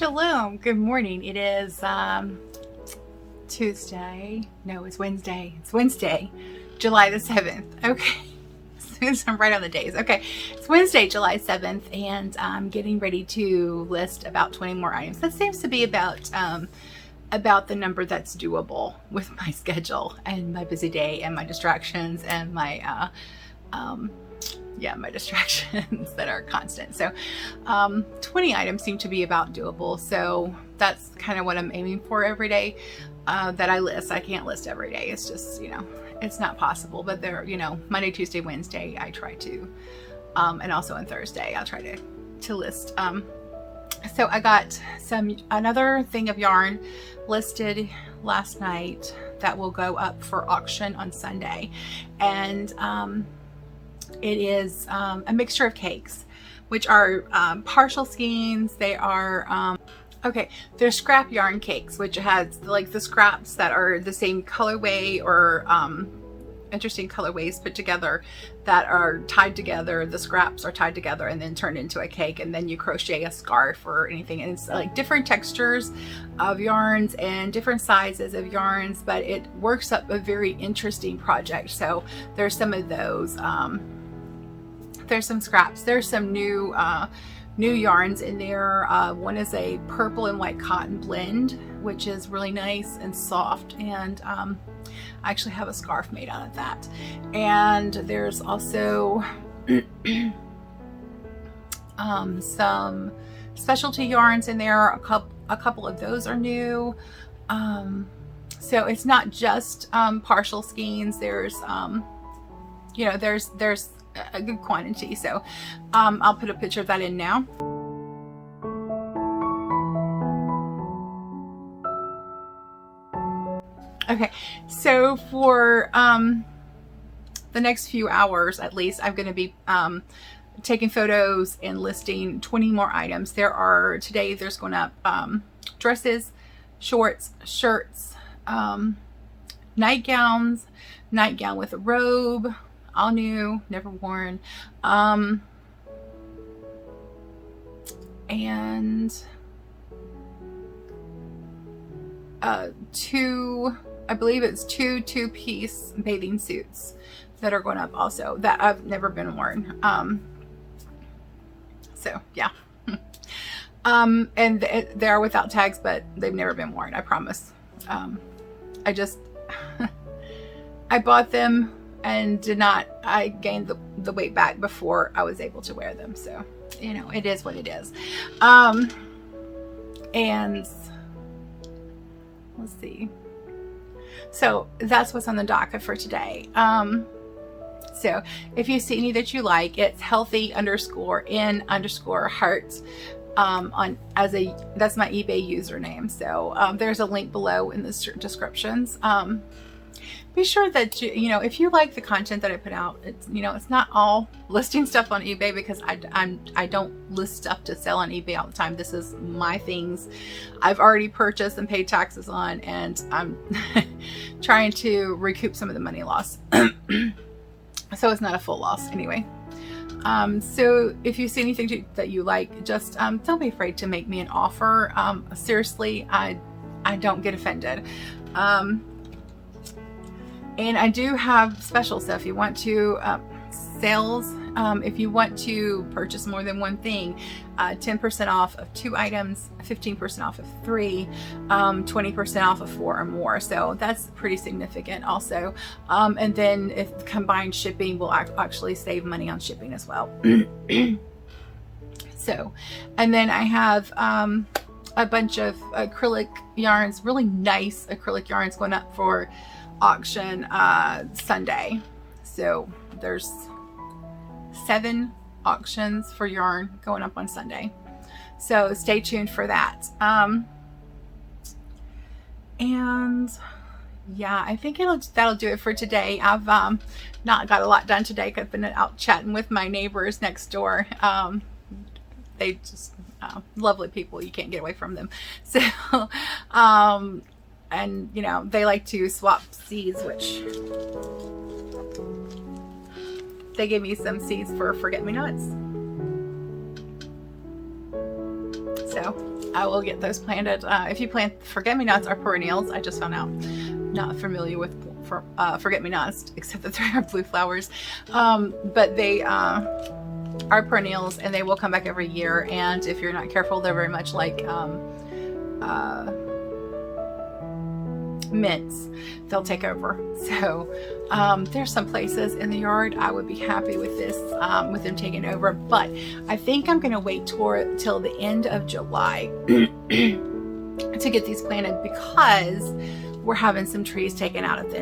Shalom. Good morning. It is Tuesday. No, it's Wednesday. It's Wednesday, July the 7th. Okay. I'm right on the days. Okay. It's Wednesday, July 7th, and I'm getting ready to list about 20 more items. That seems to be about the number that's doable with my schedule and my busy day and my distractions and my my distractions that are constant. So 20 items seem to be about doable. So that's kind of what I'm aiming for every day that I list. I can't list every day. It's just, it's not possible. But there, Monday, Tuesday, Wednesday, I try to, and also on Thursday, I'll try to list. So I got another thing of yarn listed last night that will go up for auction on Sunday. And it is a mixture of cakes, which are partial skeins. They are, they're scrap yarn cakes, which has like the scraps that are the same colorway or interesting colorways put together that are tied together. The scraps are tied together and then turned into a cake, and then you crochet a scarf or anything. And it's like different textures of yarns and different sizes of yarns, but it works up a very interesting project. So there's some of those. There's some scraps. There's some new yarns in there. One is a purple and white cotton blend, which is really nice and soft, and I actually have a scarf made out of that. And there's also some specialty yarns in there. A couple of those are new. So it's not just partial skeins. There's there's a good quantity. So I'll put a picture of that in now. Okay, so for the next few hours at least, I'm going to be taking photos and listing 20 more items. Today there's going up dresses, shorts, shirts, nightgowns, nightgown with a robe, all new, never worn, and I believe it's two-piece bathing suits that are going up also that I've never been worn. So yeah. And they're without tags, but they've never been worn, I promise. I bought them and I gained the weight back before I was able to wear them. So, it is what it is. And let's see. So that's what's on the docket for today. So if you see any that you like, it's healthy_in_hearts that's my eBay username. So there's a link below in the descriptions. Be sure that if you like the content that I put out, it's not all listing stuff on eBay, because I don't list stuff to sell on eBay all the time. This is my things I've already purchased and paid taxes on, and I'm trying to recoup some of the money lost. So it's not a full loss anyway. So if you see anything that you like, just don't be afraid to make me an offer. Seriously, I don't get offended. And I do have specials. So if you want to sales, if you want to purchase more than one thing, 10% off of 2 items, 15% off of 3, 20% off of 4 or more. So that's pretty significant also. And then if combined shipping will actually save money on shipping as well. So, and then I have a bunch of acrylic yarns, really nice acrylic yarns going up for auction Sunday. So there's 7 auctions for yarn going up on Sunday, so stay tuned for that. And yeah, I think that'll do it for today. I've not got a lot done today because I've been out chatting with my neighbors next door. They just lovely people, you can't get away from them. So and they like to swap seeds, which they gave me some seeds for forget-me-nots. So I will get those planted. If you plant forget-me-nots or perennials, I just found out, not familiar with forget-me-nots, except that they are blue flowers. But they are perennials, and they will come back every year. And if you're not careful, they're very much like mints. They'll take over. So there's some places in the yard I would be happy with this, with them taking over. But I think I'm going to wait till the end of July to get these planted, because we're having some trees taken out at the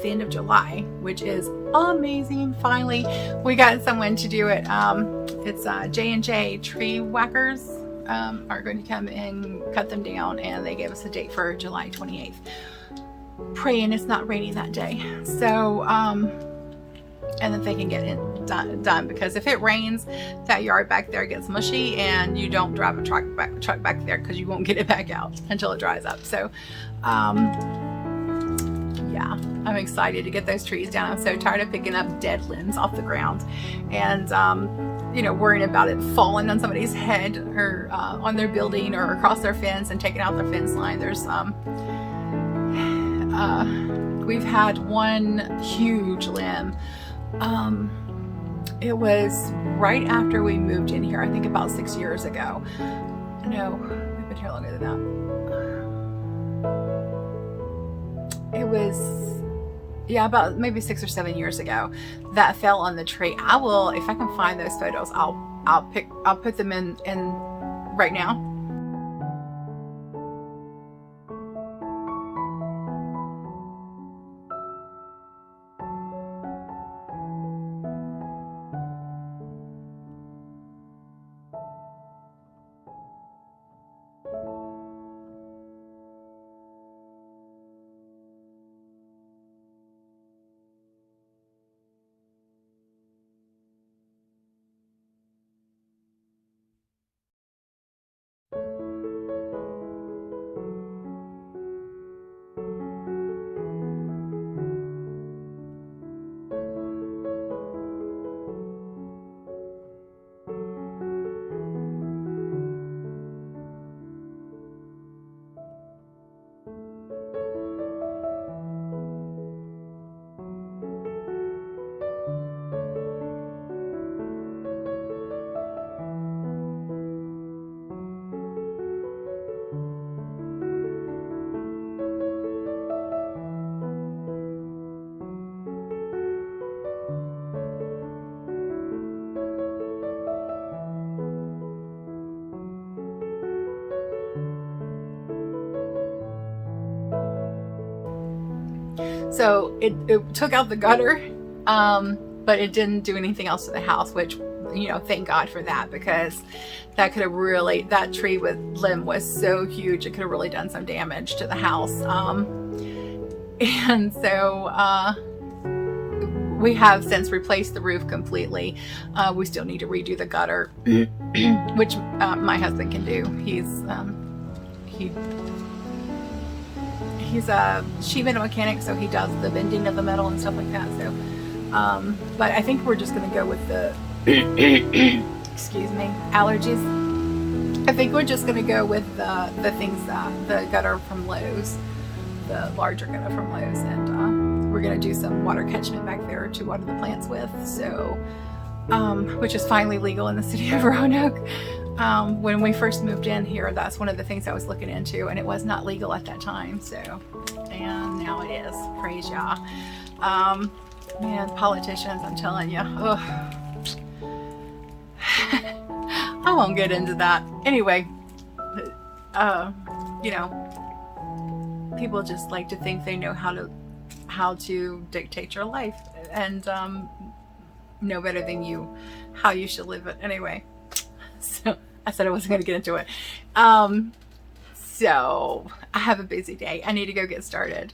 end of July, which is amazing. Finally, we got someone to do it. It's J&J Tree Whackers are going to come and cut them down, and they gave us a date for July 28th. Praying it's not raining that day, so and that they can get it done, because if it rains, that yard back there gets mushy, and you don't drive a truck back there, because you won't get it back out until it dries up. So yeah, I'm excited to get those trees down. I'm so tired of picking up dead limbs off the ground and worrying about it falling on somebody's head, or on their building, or across their fence and taking out their fence line. There's we've had one huge limb. It was right after we moved in here, I think about 6 years ago. No, we've been here longer than that. It was, yeah, about maybe 6 or 7 years ago, that fell on the tree. I will, if I can find those photos, I'll put them in right now. So it took out the gutter, but it didn't do anything else to the house, which, thank God for that, because that could have really, that tree limb was so huge, it could have really done some damage to the house. And so we have since replaced the roof completely. We still need to redo the gutter, which my husband can do. He's a sheet metal mechanic, so he does the bending of the metal and stuff like that. So, but I think we're just going to go with the, excuse me, allergies. I think we're just going to go with the things, the gutter from Lowe's, the larger gutter from Lowe's, and we're going to do some water catchment back there to water the plants with. So, which is finally legal in the city of Roanoke. When we first moved in here, that's one of the things I was looking into, and it was not legal at that time. So, and now it is. Praise Yah. Man, politicians, I'm telling you. I won't get into that. Anyway, people just like to think they know how to dictate your life, and know better than you how you should live it. Anyway. So I said I wasn't going to get into it. So I have a busy day. I need to go get started.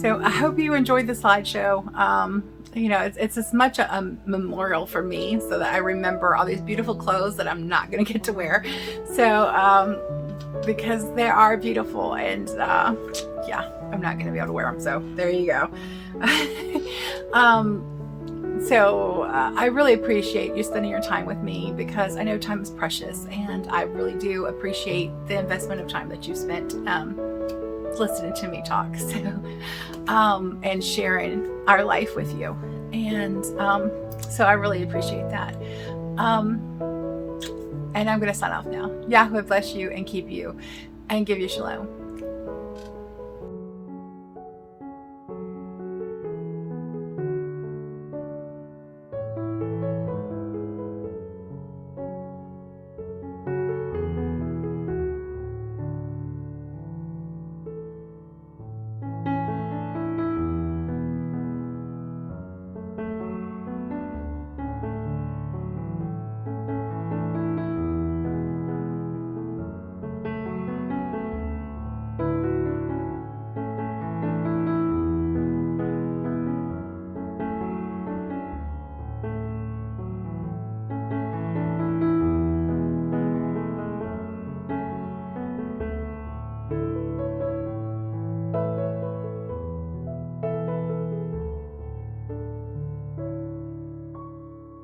So I hope you enjoyed the slideshow. You know, it's as much a memorial for me, so that I remember all these beautiful clothes that I'm not going to get to wear. So, because they are beautiful, and yeah, I'm not going to be able to wear them. So there you go. So I really appreciate you spending your time with me, because I know time is precious, and I really do appreciate the investment of time that you spent listening to me talk, and sharing our life with you. And so I really appreciate that. And I'm going to sign off now. Yahuah bless you and keep you and give you shalom.